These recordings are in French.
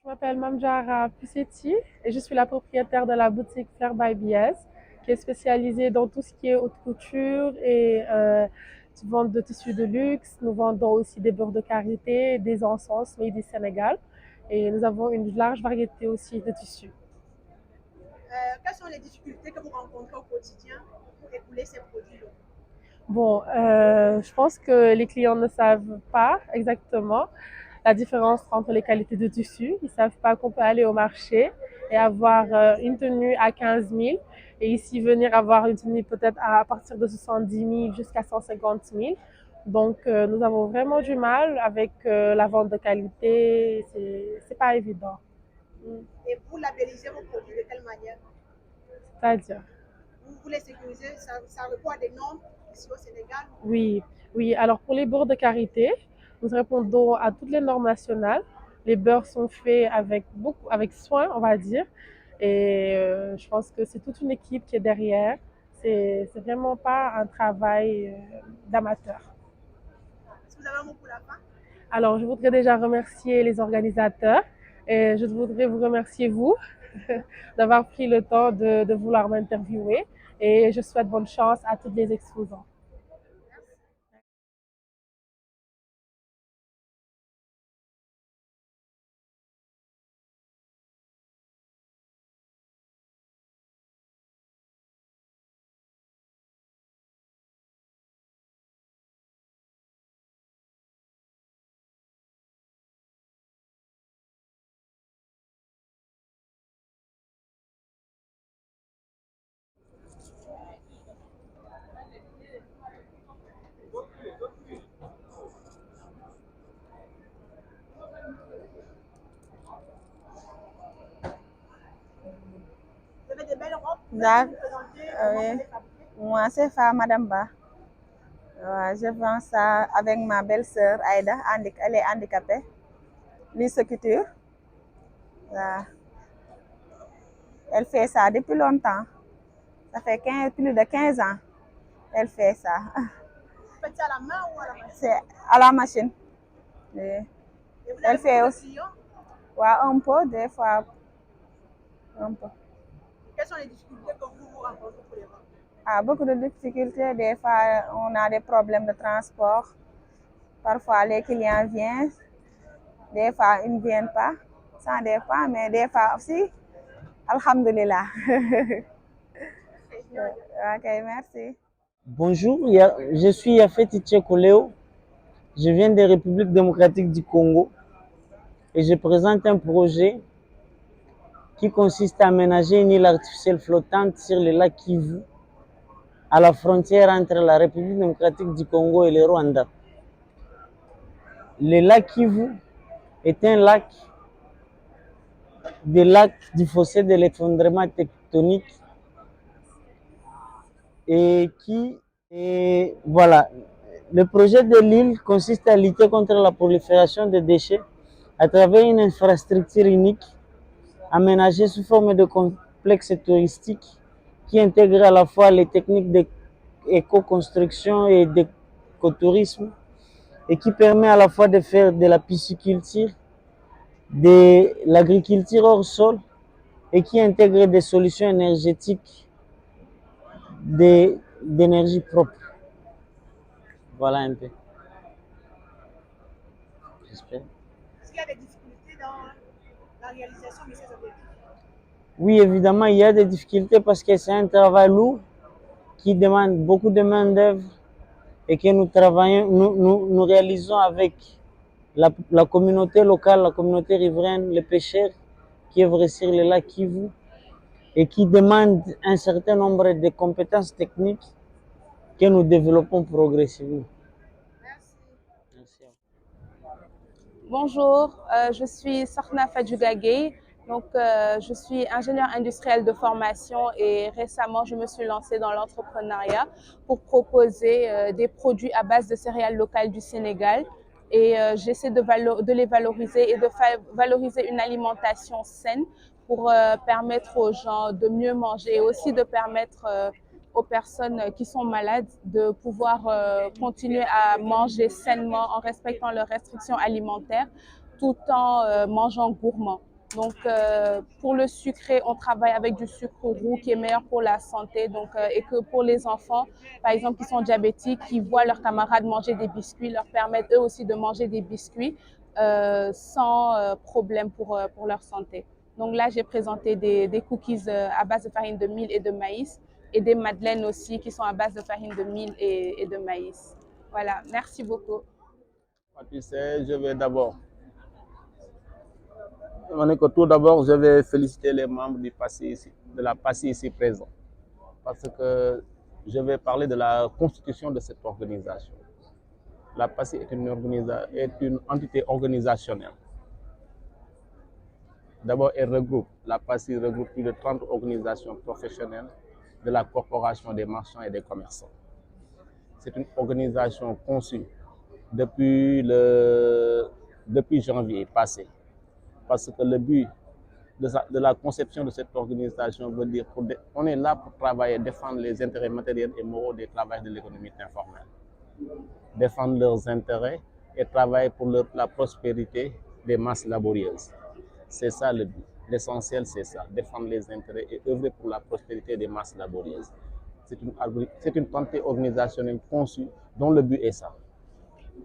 Je m'appelle Mamjara Puseti et je suis la propriétaire de la boutique Flair by BS qui est spécialisée dans tout ce qui est haute couture et vente de tissus de luxe. Nous vendons aussi des beurres de karité, des encens made du Sénégal et nous avons une large variété aussi de tissus. Quelles sont les difficultés que vous rencontrez au quotidien pour écouler ces produits locaux? Bon, je pense que les clients ne savent pas exactement la différence entre les qualités de tissu. Ils ne savent pas qu'on peut aller au marché et avoir une tenue à 15 000 et ici venir avoir une tenue peut-être à partir de 70 000 jusqu'à 150 000. Donc, nous avons vraiment du mal avec la vente de qualité. C'est pas évident. Et vous labellisez vos produits de quelle manière? C'est-à-dire. Vous les sécurisez, ça répond à des normes ici au Sénégal? Oui, oui. Alors pour les beurres de karité, nous répondons à toutes les normes nationales. Les beurres sont faits avec beaucoup, avec soin, on va dire. Et je pense que c'est toute une équipe qui est derrière. C'est vraiment pas un travail d'amateur. Est-ce que vous avez un mot pour la fin? Alors je voudrais déjà remercier les organisateurs et je voudrais vous remercier vous d'avoir pris le temps de vouloir m'interviewer. Et je souhaite bonne chance à tous les exposants. Vous avez des belles robes. D'accord. Vous présentez comment vous Oui. les fabriquez? Moi, c'est Madame Ba. Ouais, je vends ça avec ma belle-sœur Aïda. Elle est handicapée. Lise Couture. Ouais. Elle fait ça depuis longtemps. Ça fait plus de 15 ans. Elle fait ça. Vous faites ça à la main ou à la machine? C'est à la machine. Oui. Et vous Elle avez fait beaucoup de aussi. clients? Ouais, un peu, des fois, un peu. Quelles sont les difficultés que vous rencontrez pour les vendre? Ah, beaucoup de difficultés. Des fois, on a des problèmes de transport. Parfois, les clients viennent. Des fois, ils ne viennent pas. Ça dépend, mais des fois aussi, alhamdulillah. Ok, merci. Bonjour, je suis Yafet Koleo. Je viens de République démocratique du Congo et je présente un projet qui consiste à aménager une île artificielle flottante sur le lac Kivu, à la frontière entre la République démocratique du Congo et le Rwanda. Le lac Kivu est un lac du fossé de l'effondrement tectonique et voilà. Le projet de l'île consiste à lutter contre la prolifération des déchets à travers une infrastructure unique aménagée sous forme de complexe touristique qui intègre à la fois les techniques d'éco-construction et d'écotourisme et qui permet à la fois de faire de la pisciculture, de l'agriculture hors sol et qui intègre des solutions énergétiques d'énergie propre. Voilà un peu. J'espère. Est-ce qu'il y a des difficultés dans la réalisation de ces objectifs? Oui, évidemment, il y a des difficultés parce que c'est un travail lourd qui demande beaucoup de main-d'œuvre et que nous travaillons, nous réalisons avec la communauté locale, la communauté riveraine, les pêcheurs qui œuvrent sur le lac Kivu et qui demandent un certain nombre de compétences techniques que nous développons progressivement. Merci. Merci à vous. Bonjour, je suis Sorna Fadjougagay. Donc, je suis ingénieure industrielle de formation et récemment, je me suis lancée dans l'entrepreneuriat pour proposer des produits à base de céréales locales du Sénégal. Et j'essaie de les valoriser et de valoriser une alimentation saine pour permettre aux gens de mieux manger et aussi de permettre aux personnes qui sont malades de pouvoir continuer à manger sainement en respectant leurs restrictions alimentaires tout en mangeant gourmand. Donc, pour le sucré, on travaille avec du sucre roux qui est meilleur pour la santé. Donc, et que pour les enfants, par exemple, qui sont diabétiques, qui voient leurs camarades manger des biscuits, leur permettent eux aussi de manger des biscuits sans problème pour leur santé. Donc là, j'ai présenté des cookies à base de farine de mil et de maïs et des madeleines aussi qui sont à base de farine de mil et de maïs. Voilà, merci beaucoup. Tu sais, je vais d'abord, tout d'abord, je vais féliciter les membres du PASSI ici, de la PASSI ici présents, parce que je vais parler de la constitution de cette organisation. La PASSI est une entité organisationnelle. D'abord, la PASSI regroupe plus de 30 organisations professionnelles de la corporation des marchands et des commerçants. C'est une organisation conçue depuis janvier passé. Parce que le but de la conception de cette organisation veut dire qu'on est là pour travailler, défendre les intérêts matériels et moraux des travailleurs de l'économie informelle. Défendre leurs intérêts et travailler pour la prospérité des masses laborieuses. C'est ça le but. L'essentiel, c'est ça, défendre les intérêts et œuvrer pour la prospérité des masses laborieuses. C'est une entité organisationnelle conçue dont le but est ça.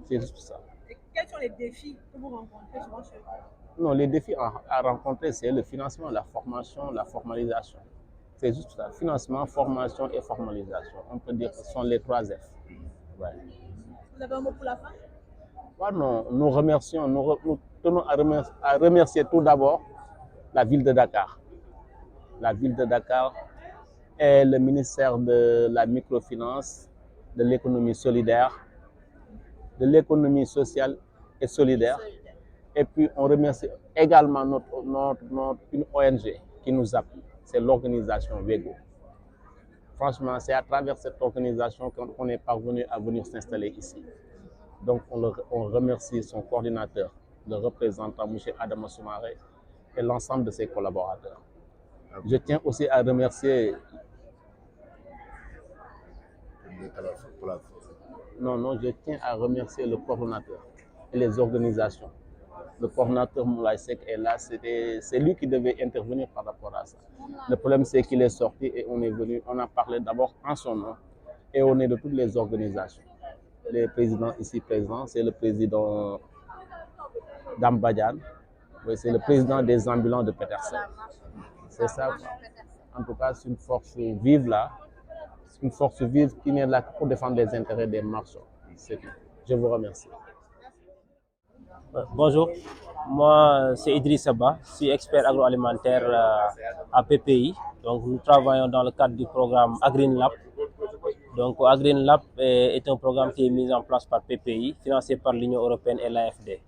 C'est juste ça. Et quels sont les défis que vous rencontrez souvent chez vous? Non, les défis à rencontrer, c'est le financement, la formation, la formalisation. C'est juste ça. Financement, formation et formalisation. On peut dire que ce sont les 3 F. Ouais. Vous avez un mot pour la fin? Non, nous remercions, nous tenons à remercier tout d'abord la ville de Dakar. La ville de Dakar et le ministère de la microfinance, de l'économie solidaire, de l'économie sociale et solidaire. Et puis, on remercie également une ONG qui nous appuie. C'est l'organisation Wego. Franchement, c'est à travers cette organisation qu'on est parvenu à venir s'installer ici. Donc, on remercie son coordinateur, le représentant M. Adama Soumaré, et l'ensemble de ses collaborateurs. Je tiens aussi à remercier... Non, je tiens à remercier le coordonnateur et les organisations. Le coordonnateur Moulay Sek est là, c'est lui qui devait intervenir par rapport à ça. Le problème, c'est qu'il est sorti et on a parlé d'abord en son nom et au nom de toutes les organisations. Les présidents ici présents, c'est le président d'Ambadjan, c'est le président des ambulants de Petersen. C'est ça. En tout cas, c'est une force vive là. C'est une force vive qui n'est là que pour défendre les intérêts des marchands. C'est tout. Je vous remercie. Bonjour, moi c'est Idriss Abba, je suis expert agroalimentaire à PPI. Donc nous travaillons dans le cadre du programme Agreen Lab. Donc Agreen Lab est un programme qui est mis en place par PPI, financé par l'Union européenne et l'AFD.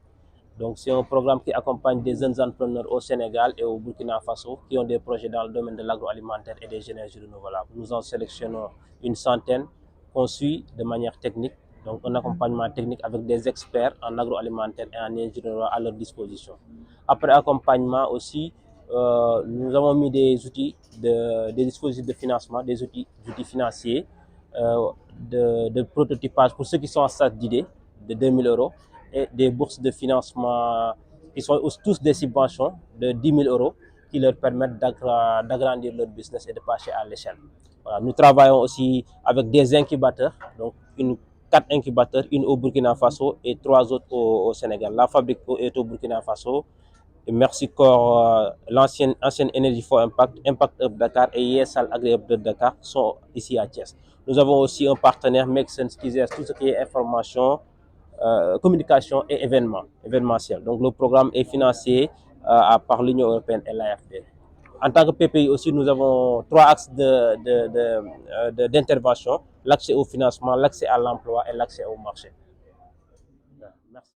Donc c'est un programme qui accompagne des jeunes entrepreneurs au Sénégal et au Burkina Faso qui ont des projets dans le domaine de l'agroalimentaire et des énergies renouvelables. Nous en sélectionnons une centaine qu'on suit de manière technique. Donc un accompagnement technique avec des experts en agroalimentaire et en ingénierie à leur disposition. Après accompagnement aussi, nous avons mis des outils, des dispositifs de financement, des outils financiers, de prototypage pour ceux qui sont en stade d'idée de 2 000 € et des bourses de financement qui sont tous des subventions de 10 000 € qui leur permettent d'agrandir leur business et de passer à l'échelle. Voilà. Nous travaillons aussi avec des incubateurs, donc 4 incubateurs, une au Burkina Faso et 3 autres au Sénégal. La fabrique est au Burkina Faso. Et merci corps, l'ancienne Energy for Impact, Impact Hub Dakar et ISL Agri Hub de Dakar sont ici à Thiès. Nous avons aussi un partenaire, Make Sense, qui gère tout ce qui est information, communication et événementiel. Donc le programme est financé par l'Union européenne et l'AFD. En tant que PPI aussi, nous avons 3 axes d'intervention, l'accès au financement, l'accès à l'emploi et l'accès au marché. Merci.